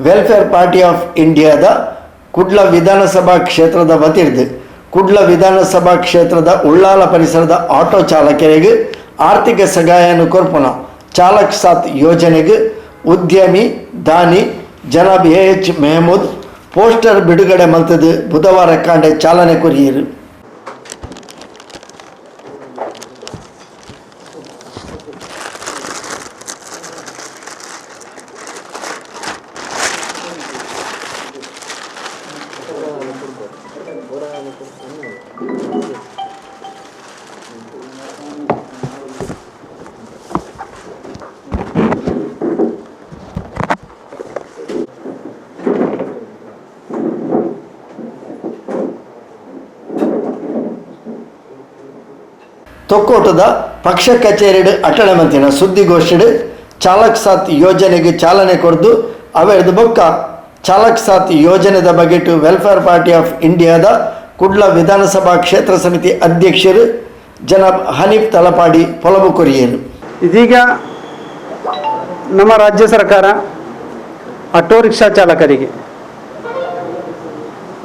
Welfare party of ಇಂಡಿಯಾದ ಕುಡ್ಲ ವಿಧಾನಸಭಾ ಕ್ಷೇತ್ರದ ವತಿರ್ದು ಕುಡ್ಲ ವಿಧಾನಸಭಾ ಕ್ಷೇತ್ರದ ಉಳ್ಳಾಲ ಪರಿಸರದ ಆಟೋ ಚಾಲಕರಿಗೆ ಆರ್ಥಿಕ ಸಹಾಯವನ್ನು ಕೊರ್ಪುನ ಚಾಲಕ್ ಸಾಥ್ ಯೋಜನೆಗೆ ಉದ್ಯಮಿ ದಾನಿ ಜನಾಬ್ ಎಚ್ ಮೆಹಮೂದ್ ಪೋಸ್ಟರ್ ಬಿಡುಗಡೆ ಮಲ್ತದು ಬುಧವಾರ ಕಾಂಡೆ ಚಾಲನೆ ಕೊರಿಯರು. ತೊಕ್ಕೋಟದ ಪಕ್ಷ ಕಚೇರಿಡು ಅಟಳೆ ಮಂತಿನ ಸುದ್ದಿಗೋಷ್ಠಿಡು ಚಾಲಕ್ ಸಾಥ್ ಯೋಜನೆಗೆ ಚಾಲನೆ ಕೊಡ್ದು ಅವೆರ್ದು ಬೊಕ್ಕ ಚಾಲಕ್ ಸಾಥ್ ಯೋಜನೆದ ಬಗೆಟು ವೆಲ್ಫೇರ್ ಪಾರ್ಟಿ ಆಫ್ ಇಂಡಿಯಾದ ಕುಡ್ಲ ವಿಧಾನಸಭಾ ಕ್ಷೇತ್ರ ಸಮಿತಿ ಅಧ್ಯಕ್ಷರು ಜನಾಬ್ ಹನೀಫ್ ತಲಪಾಡಿ ಪೊಲಬು ಕೊರಿಯರು. ಇದೀಗ ನಮ್ಮ ರಾಜ್ಯ ಸರ್ಕಾರ ಆಟೋ ರಿಕ್ಷಾ ಚಾಲಕರಿಗೆ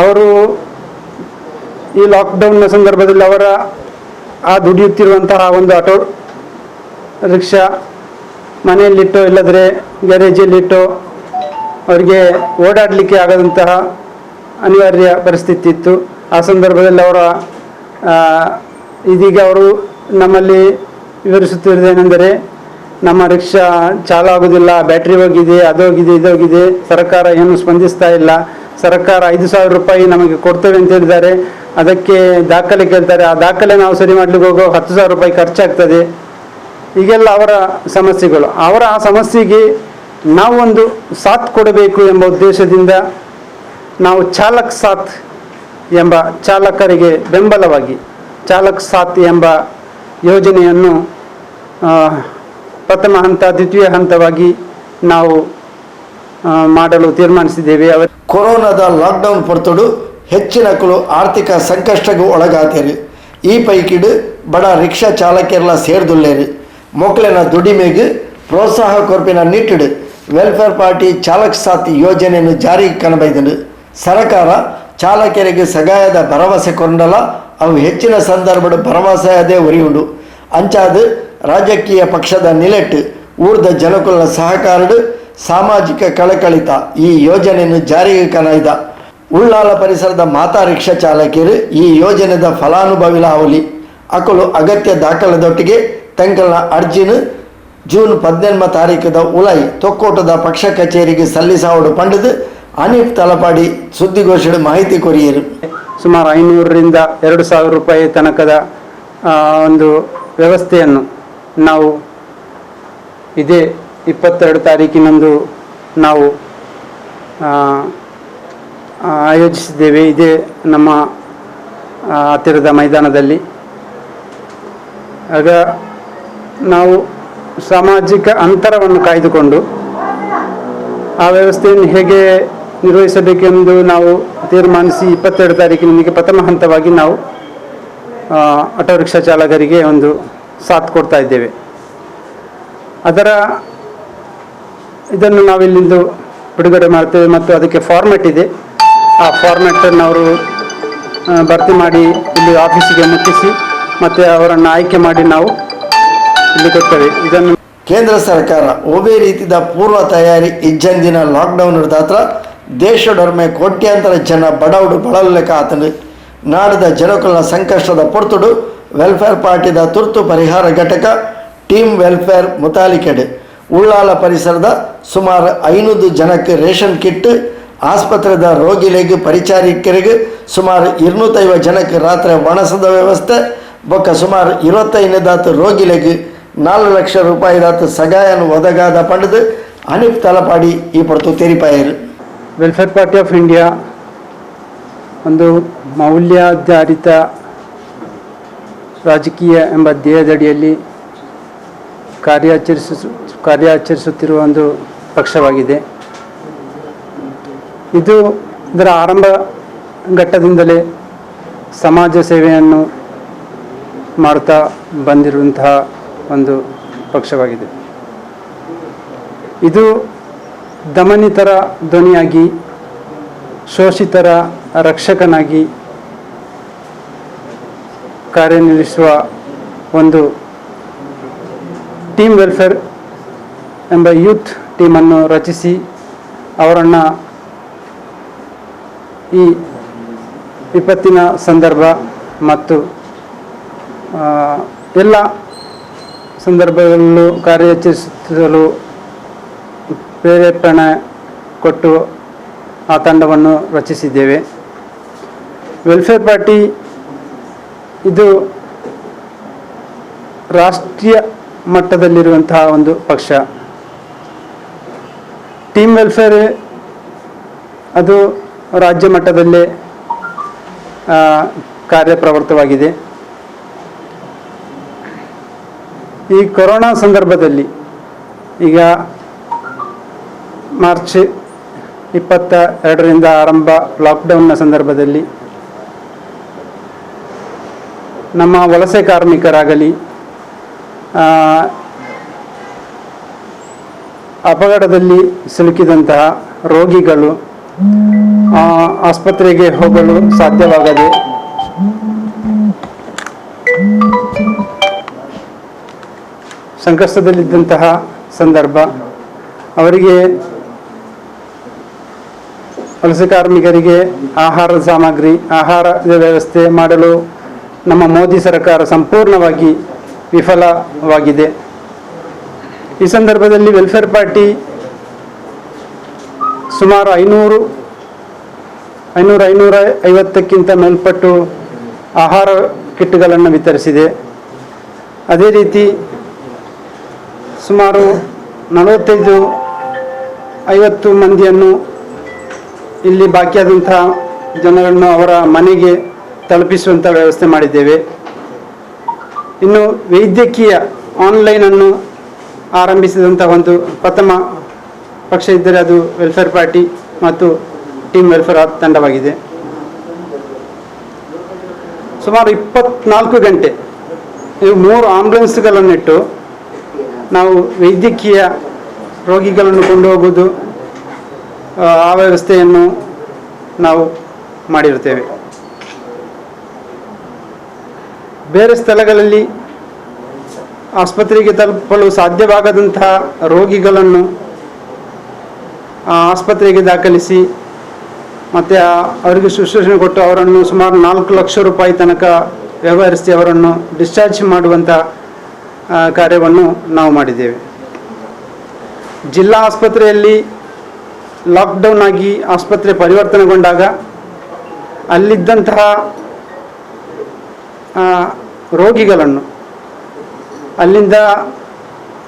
ಅವರು ಈ ಲಾಕ್ಡೌನ್ನ ಸಂದರ್ಭದಲ್ಲಿ ಅವರ ದುಡಿಯುತ್ತಿರುವಂತಹ ಒಂದು ಆಟೋ ರಿಕ್ಷಾ ಮನೆಯಲ್ಲಿಟ್ಟು ಇಲ್ಲದ್ರೆ ಗ್ಯಾರೇಜಲ್ಲಿಟ್ಟು ಅವರಿಗೆ ಓಡಾಡಲಿಕ್ಕೆ ಆಗದಂತಹ ಅನಿವಾರ್ಯ ಪರಿಸ್ಥಿತಿ ಇತ್ತು. ಆ ಸಂದರ್ಭದಲ್ಲಿ ಇದೀಗ ಅವರು ನಮ್ಮಲ್ಲಿ ವಿವರಿಸುತ್ತಿರುವುದೇನೆಂದರೆ, ನಮ್ಮ ರಿಕ್ಷಾ ಚಾಲು ಆಗೋದಿಲ್ಲ, ಬ್ಯಾಟ್ರಿ ಹೋಗಿದೆ, ಅದೋಗಿದೆ, ಇದೋಗಿದೆ, ಸರ್ಕಾರ ಏನು ಸ್ಪಂದಿಸ್ತಾ ಇಲ್ಲ, ಸರ್ಕಾರ 5,000 ರೂಪಾಯಿ ನಮಗೆ ಕೊಡ್ತೇವೆ ಅಂತ ಹೇಳಿದ್ದಾರೆ, ಅದಕ್ಕೆ ದಾಖಲೆ ಕೇಳ್ತಾರೆ, ಆ ದಾಖಲೆ ನಾವು ಸರಿ ಮಾಡಲಿಕ್ಕೆ ಹೋಗೋ 10,000 ರೂಪಾಯಿ ಖರ್ಚಾಗ್ತದೆ. ಈಗೆಲ್ಲ ಅವರ ಸಮಸ್ಯೆಗಳು. ಅವರ ಆ ಸಮಸ್ಯೆಗೆ ನಾವೊಂದು ಸಾಥ್ ಕೊಡಬೇಕು ಎಂಬ ಉದ್ದೇಶದಿಂದ ನಾವು ಚಾಲಕ್ ಸಾಥ್ ಎಂಬ ಚಾಲಕರಿಗೆ ಬೆಂಬಲವಾಗಿ ಚಾಲಕ್ ಸಾಥ್ ಎಂಬ ಯೋಜನೆಯನ್ನು ಪ್ರಥಮ ಹಂತ ದ್ವಿತೀಯ ಹಂತವಾಗಿ ನಾವು ಮಾಡಲು ತೀರ್ಮಾನಿಸಿದ್ದೇವೆ. ಕೊರೋನಾದ ಲಾಕ್ಡೌನ್ ಪೊರ್ತುಡು ಹೆಚ್ಚಿನಕಲು ಆರ್ಥಿಕ ಸಂಕಷ್ಟಗೂ ಒಳಗಾತೇರು. ಈ ಪೈಕಿಡು ಬಡ ರಿಕ್ಷಾ ಚಾಲಕರೆಲ್ಲ ಸೇರ್ದುಲ್ಲೇರು. ಮೊಕ್ಲಿನ ದುಡಿಮೆಗೆ ಪ್ರೋತ್ಸಾಹ ಕೊರ್ಪಿನ ನಿಟ್ಟಿಡು ವೆಲ್ಫೇರ್ ಪಾರ್ಟಿ ಚಾಲಕ್ ಸಾಥ್ ಯೋಜನೆಯನ್ನು ಜಾರಿಗೆ ಕನಬೈದನು. ಸರ್ಕಾರ ಚಾಲಕರಿಗೆ ಸಹಾಯದ ಭರವಸೆ ಕೊಂಡಲ ಅವು ಹೆಚ್ಚಿನ ಸಂದರ್ಭದ ಭರವಸೆ ಅದೇ ಉರಿಯುಂಡು. ಅಂಚಾದು ರಾಜಕೀಯ ಪಕ್ಷದ ನಿಲೆಟ್ಟು ಊರ್ದ ಜನಕುಲ ಸಹಕಾರಡು ಸಾಮಾಜಿಕ ಕಳಕಳಿತ ಈ ಯೋಜನೆಯನ್ನು ಜಾರಿಗೆ ಕನೈದ. ಉಳ್ಳಾಲ ಪರಿಸರದ ಮಾತಾ ರಿಕ್ಷಾ ಚಾಲಕರು ಈ ಯೋಜನೆದ ಫಲಾನುಭವಿಲ ಅವಲಿ ಅಕಲು ಅಗತ್ಯ ದಾಖಲೆದೊಟ್ಟಿಗೆ ತಂಕಲ್ನ ಅರ್ಜಿನ ಜೂನ್ 18 ತಾರೀಕದ ಉಲೈ ತೊಕ್ಕೋಟದ ಪಕ್ಷ ಕಚೇರಿಗೆ ಸಲ್ಲಿಸಾವಡು ಪಂಡದು ಹನೀಫ್ ತಲಪಾಡಿ ಸುದ್ದಿಗೋಷ್ಠಿಯ ಮಾಹಿತಿ ಕೊರಿಯರು. ಸುಮಾರು 500ರಿಂದ 2,000 ರೂಪಾಯಿ ತನಕದ ಒಂದು ವ್ಯವಸ್ಥೆಯನ್ನು ನಾವು ಇದೇ 22 ತಾರೀಕಿನಂದು ನಾವು ಆಯೋಜಿಸಿದ್ದೇವೆ. ಇದೇ ನಮ್ಮ ಹತ್ತಿರದ ಮೈದಾನದಲ್ಲಿ. ಆಗ ನಾವು ಸಾಮಾಜಿಕ ಅಂತರವನ್ನು ಕಾಯ್ದುಕೊಂಡು ಆ ವ್ಯವಸ್ಥೆಯನ್ನು ಹೇಗೆ ನಿರ್ವಹಿಸಬೇಕೆಂದು ನಾವು ತೀರ್ಮಾನಿಸಿ 22 ತಾರೀಕಿನಿಗೆ ಪ್ರಥಮ ಹಂತವಾಗಿ ನಾವು ಆಟೋ ರಿಕ್ಷಾ ಚಾಲಕರಿಗೆ ಒಂದು ಸಾಥ್ ಕೊಡ್ತಾ ಇದ್ದೇವೆ. ಇದನ್ನು ನಾವಿಲ್ಲಿಂದು ಬಿಡುಗಡೆ ಮಾಡ್ತೇವೆ ಮತ್ತು ಅದಕ್ಕೆ ಫಾರ್ಮೆಟ್ ಇದೆ. ಆ ಫಾರ್ಮೆಟನ್ನು ಅವರು ಭರ್ತಿ ಮಾಡಿ ಇಲ್ಲಿ ಆಫೀಸಿಗೆ ಮುಟ್ಟಿಸಿ ಮತ್ತು ಅವರನ್ನು ಆಯ್ಕೆ ಮಾಡಿ ನಾವು ಇಲ್ಲಿ ಕೊಡ್ತೇವೆ. ಇದನ್ನು ಕೇಂದ್ರ ಸರ್ಕಾರ ಒಬ್ಬೇ ರೀತಿಯ ಪೂರ್ವ ತಯಾರಿ ಇಜ್ಜಂದಿನ ಲಾಕ್ಡೌನ್ ದಾತ್ರ ದೇಶದೊರ್ಮೆ ಕೋಟ್ಯಾಂತರ ಜನ ಬಡವಡು ಬಳಲಕ ಆತನು ನಾಡದ ಜನಕುಲ ಸಂಕಷ್ಟದ ಪೊರ್ತುಡು ವೆಲ್ಫೇರ್ ಪಾರ್ಟಿದ ತುರ್ತು ಪರಿಹಾರ ಘಟಕ ಟೀಮ್ ವೆಲ್ಫೇರ್ ಮುತಾಲಿಕೆಡು ಉಳ್ಳಾಲ ಪರಿಸರದ ಸುಮಾರು 500 ಜನಕ್ಕೆ ರೇಷನ್ ಕಿಟ್, ಆಸ್ಪತ್ರೆದ ರೋಗಿಗಳಿಗೆ ಪರಿಚಾರಿಕರಿಗೆ ಸುಮಾರು 250 ಜನಕ್ಕೆ ರಾತ್ರಿ ಒಣಸದ ವ್ಯವಸ್ಥೆ ಬೊಕ್ಕ ಸುಮಾರು 25 ರೋಗಿಗಳಿಗೆ 4 ಲಕ್ಷ ರೂಪಾಯಿ ಸಹಾಯವನ್ನು ಒದಗಾದ ಪಂಡದು ಹನೀಫ್ ತಲಪಾಡಿ ಈ ಪೊರ್ತು ತೆರಿಪಾಯರು. ವೆಲ್ಫೇರ್ ಪಾರ್ಟಿ ಆಫ್ ಇಂಡಿಯಾ ಒಂದು ಮೌಲ್ಯಾಧಾರಿತ ರಾಜಕೀಯ ಎಂಬ ಧ್ಯೇಯದಡಿಯಲ್ಲಿ ಕಾರ್ಯಾಚರಿಸುತ್ತಿರುವ ಒಂದು ಪಕ್ಷವಾಗಿದೆ. ಇದರ ಆರಂಭ ಘಟ್ಟದಿಂದಲೇ ಸಮಾಜ ಸೇವೆಯನ್ನು ಮಾಡ್ತಾ ಬಂದಿರುವಂತಹ ಒಂದು ಪಕ್ಷವಾಗಿದೆ. ಇದು ದಮನಿತರ ಧ್ವನಿಯಾಗಿ, ಶೋಷಿತರ ರಕ್ಷಕನಾಗಿ ಕಾರ್ಯನಿರ್ವಹಿಸುವ ಒಂದು ಟೀಮ್ ವೆಲ್ಫೇರ್ ಎಂಬ ಯೂತ್ ಟೀಮನ್ನು ರಚಿಸಿ ಅವರನ್ನು ಈ ವಿಪತ್ತಿನ ಸಂದರ್ಭ ಮತ್ತು ಎಲ್ಲ ಸಂದರ್ಭಗಳಲ್ಲೂ ಕಾರ್ಯಾಚರಿಸಲು ಪ್ರೇರೇಪಣೆ ಕೊಟ್ಟು ಆ ತಂಡವನ್ನು ರಚಿಸಿದ್ದೇವೆ. ವೆಲ್ಫೇರ್ ಪಾರ್ಟಿ ಇದು ರಾಷ್ಟ್ರೀಯ ಮಟ್ಟದಲ್ಲಿರುವಂತಹ ಒಂದು ಪಕ್ಷ. ಟೀಮ್ ವೆಲ್ಫೇರ್ ಅದು ರಾಜ್ಯ ಮಟ್ಟದಲ್ಲೇ ಕಾರ್ಯಪ್ರವೃತ್ತವಾಗಿದೆ. ಈ ಕೊರೋನಾ ಸಂದರ್ಭದಲ್ಲಿ ಈಗ ಮಾರ್ಚ್ 22ರಿಂದ ಆರಂಭ ಲಾಕ್ಡೌನ್ನ ಸಂದರ್ಭದಲ್ಲಿ ನಮ್ಮ ವಲಸೆ ಕಾರ್ಮಿಕರಾಗಲಿ, ಅಪಘಾತದಲ್ಲಿ ಸಿಲುಕಿದಂತಹ ರೋಗಿಗಳು ಆಸ್ಪತ್ರೆಗೆ ಹೋಗಲು ಸಾಧ್ಯವಾಗದೆ ಸಂಕಷ್ಟದಲ್ಲಿದ್ದಂತಹ ಸಂದರ್ಭ, ಅವರಿಗೆ ವಲಸೆ ಕಾರ್ಮಿಕರಿಗೆ ಆಹಾರದ ಸಾಮಗ್ರಿ, ಆಹಾರದ ವ್ಯವಸ್ಥೆ ಮಾಡಲು ನಮ್ಮ ಮೋದಿ ಸರ್ಕಾರ ಸಂಪೂರ್ಣವಾಗಿ ವಿಫಲವಾಗಿದೆ. ಈ ಸಂದರ್ಭದಲ್ಲಿ ವೆಲ್ಫೇರ್ ಪಾರ್ಟಿ ಸುಮಾರು 550ಕ್ಕಿಂತ ಮೇಲ್ಪಟ್ಟು ಆಹಾರ ಕಿಟ್ಗಳನ್ನು ವಿತರಿಸಿದೆ. ಅದೇ ರೀತಿ ಸುಮಾರು 45-50 ಮಂದಿಯನ್ನು ಇಲ್ಲಿ ಬಾಕಿಯಾದಂಥ ಜನರನ್ನು ಅವರ ಮನೆಗೆ ತಲುಪಿಸುವಂಥ ವ್ಯವಸ್ಥೆ ಮಾಡಿದ್ದೇವೆ. ಇನ್ನು ವೈದ್ಯಕೀಯ ಆನ್ಲೈನನ್ನು ಆರಂಭಿಸಿದಂಥ ಒಂದು ಪ್ರಥಮ ಪಕ್ಷ ಇದ್ದರೆ ಅದು ವೆಲ್ಫೇರ್ ಪಾರ್ಟಿ ಮತ್ತು ಟೀಮ್ ವೆಲ್ಫೇರ್ ತಂಡವಾಗಿದೆ. ಸುಮಾರು 24 ಗಂಟೆ ಇವು 3 ಆಂಬ್ಯುಲೆನ್ಸ್ಗಳನ್ನಿಟ್ಟು ನಾವು ವೈದ್ಯಕೀಯ ರೋಗಿಗಳನ್ನು ಕೊಂಡು ಹೋಗುವುದು ಆ ವ್ಯವಸ್ಥೆಯನ್ನು ನಾವು ಮಾಡಿರುತ್ತೇವೆ. ಬೇರೆ ಸ್ಥಳಗಳಲ್ಲಿ ಆಸ್ಪತ್ರೆಗೆ ತಲುಪಲು ಸಾಧ್ಯವಾಗದಂತಹ ರೋಗಿಗಳನ್ನು ಆಸ್ಪತ್ರೆಗೆ ದಾಖಲಿಸಿ ಮತ್ತು ಅವರಿಗೆ ಶುಶ್ರೂಷಣೆ ಕೊಟ್ಟು ಅವರನ್ನು ಸುಮಾರು 4 ಲಕ್ಷ ರೂಪಾಯಿ ತನಕ ವ್ಯವಹರಿಸಿ ಅವರನ್ನು ಡಿಸ್ಚಾರ್ಜ್ ಮಾಡುವಂಥ ಕಾರ್ಯವನ್ನು ನಾವು ಮಾಡಿದ್ದೇವೆ. ಜಿಲ್ಲಾ ಆಸ್ಪತ್ರೆಯಲ್ಲಿ ಲಾಕ್ಡೌನ್ ಆಗಿ ಆಸ್ಪತ್ರೆ ಪರಿವರ್ತನೆಗೊಂಡಾಗ ಅಲ್ಲಿದ್ದಂತಹ ರೋಗಿಗಳನ್ನು ಅಲ್ಲಿಂದ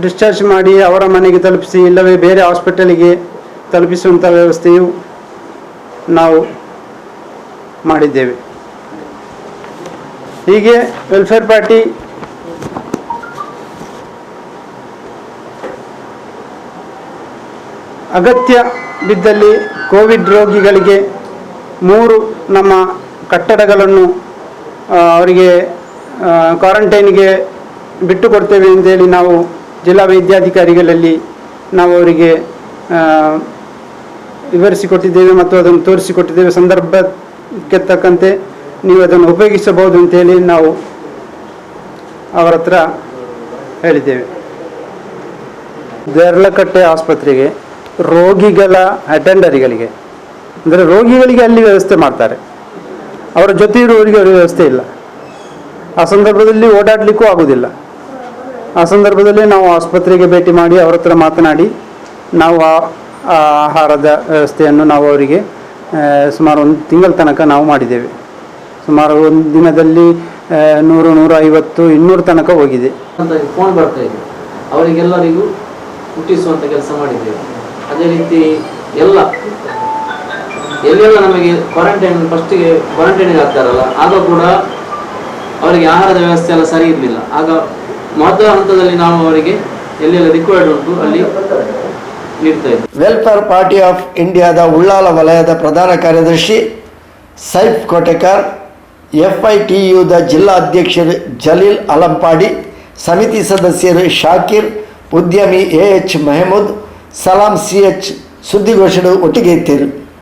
ಡಿಸ್ಚಾರ್ಜ್ ಮಾಡಿ ಅವರ ಮನೆಗೆ ತಲುಪಿಸಿ, ಇಲ್ಲವೇ ಬೇರೆ ಹಾಸ್ಪಿಟಲಿಗೆ ತಲುಪಿಸುವಂಥ ವ್ಯವಸ್ಥೆಯು ನಾವು ಮಾಡಿದ್ದೇವೆ. ಹೀಗೆ ವೆಲ್ಫೇರ್ ಪಾರ್ಟಿ ಅಗತ್ಯ ಬಿದ್ದಲ್ಲಿ ಕೋವಿಡ್ ರೋಗಿಗಳಿಗೆ 3 ನಮ್ಮ ಕಟ್ಟಡಗಳನ್ನು ಅವರಿಗೆ ಕ್ವಾರಂಟೈನ್ಗೆ ಬಿಟ್ಟು ಕೊಡ್ತೇವೆ ಅಂತೇಳಿ ನಾವು ಜಿಲ್ಲಾ ವೈದ್ಯಾಧಿಕಾರಿಗಳಲ್ಲಿ ನಾವು ಅವರಿಗೆ ವಿವರಿಸಿಕೊಟ್ಟಿದ್ದೇವೆ ಮತ್ತು ಅದನ್ನು ತೋರಿಸಿಕೊಟ್ಟಿದ್ದೇವೆ. ಸಂದರ್ಭಕ್ಕೆ ತಕ್ಕಂತೆ ನೀವು ಅದನ್ನು ಉಪಯೋಗಿಸಬಹುದು ಅಂತೇಳಿ ನಾವು ಅವರ ಹತ್ರ ಹೇಳಿದ್ದೇವೆ. ದೇರ್ಲಕಟ್ಟೆ ಆಸ್ಪತ್ರೆಗೆ ರೋಗಿಗಳ ಅಟೆಂಡರ್ಗಳಿಗೆ, ಅಂದರೆ ರೋಗಿಗಳಿಗೆ ಅಲ್ಲಿ ವ್ಯವಸ್ಥೆ ಮಾಡ್ತಾರೆ, ಅವರ ಜೊತೆ ಇರುವವರಿಗೆ ಅವರಿಗೆ ವ್ಯವಸ್ಥೆ ಇಲ್ಲ. ಆ ಸಂದರ್ಭದಲ್ಲಿ ಓಡಾಡಲಿಕ್ಕೂ ಆಗೋದಿಲ್ಲ. ಆ ಸಂದರ್ಭದಲ್ಲಿ ನಾವು ಆಸ್ಪತ್ರೆಗೆ ಭೇಟಿ ಮಾಡಿ ಅವರ ಹತ್ರ ಮಾತನಾಡಿ ನಾವು ಆಹಾರದ ವ್ಯವಸ್ಥೆಯನ್ನು ನಾವು ಅವರಿಗೆ ಸುಮಾರು 1 ತಿಂಗಳ ತನಕ ನಾವು ಮಾಡಿದ್ದೇವೆ. ಸುಮಾರು ಒಂದು ದಿನದಲ್ಲಿ 100, 150, 200 ತನಕ ಹೋಗಿದೆ. ಫೋನ್ ಬರ್ತಾ ಇದೆ, ಅವರಿಗೆಲ್ಲರಿಗೂ ಹುಟ್ಟಿಸುವಂಥ ಕೆಲಸ ಮಾಡಿದ್ದೇವೆ. ಅದೇ ರೀತಿ ಎಲ್ಲೆಲ್ಲ ನಮಗೆ ಫಸ್ಟಿಗೆ ಕ್ವಾರಂಟೈನಿಗೆ ಆಗ್ತಾರಲ್ಲ, ಆಗ ಕೂಡ ಅವರಿಗೆ ಆಹಾರದ ವ್ಯವಸ್ಥೆ ಎಲ್ಲ ಸರಿ ಇರಲಿಲ್ಲ. ಆಗ ಮೊದಲ ಹಂತದಲ್ಲಿ ನಾವು ಅವರಿಗೆ ಎಲ್ಲೆಲ್ಲ ರಿಕ್ವೈರ್ಡ್ ಉಂಟು ಅಲ್ಲಿ ನೀಡ್ತಾ ಇದ್ದೀವಿ. ವೆಲ್ಫೇರ್ ಪಾರ್ಟಿ ಆಫ್ ಇಂಡಿಯಾದ ಉಳ್ಳಾಲ ವಲಯದ ಪ್ರಧಾನ ಕಾರ್ಯದರ್ಶಿ ಸೈಫ್ ಕೋಟೆಕಾರ್, FITUದ ಜಿಲ್ಲಾ ಅಧ್ಯಕ್ಷರು ಜಲೀಲ್ ಅಲಂಪಾಡಿ, ಸಮಿತಿ ಸದಸ್ಯರು ಶಾಕಿರ್, ಉದ್ಯಮಿ AH ಮೆಹಮೂದ್, ಸಲಾಂ CH ಸುದ್ದಿಗೋಷ್ಠಿಡು ಒಟ್ಟಿಗೆ ಇತ್ತೇರು.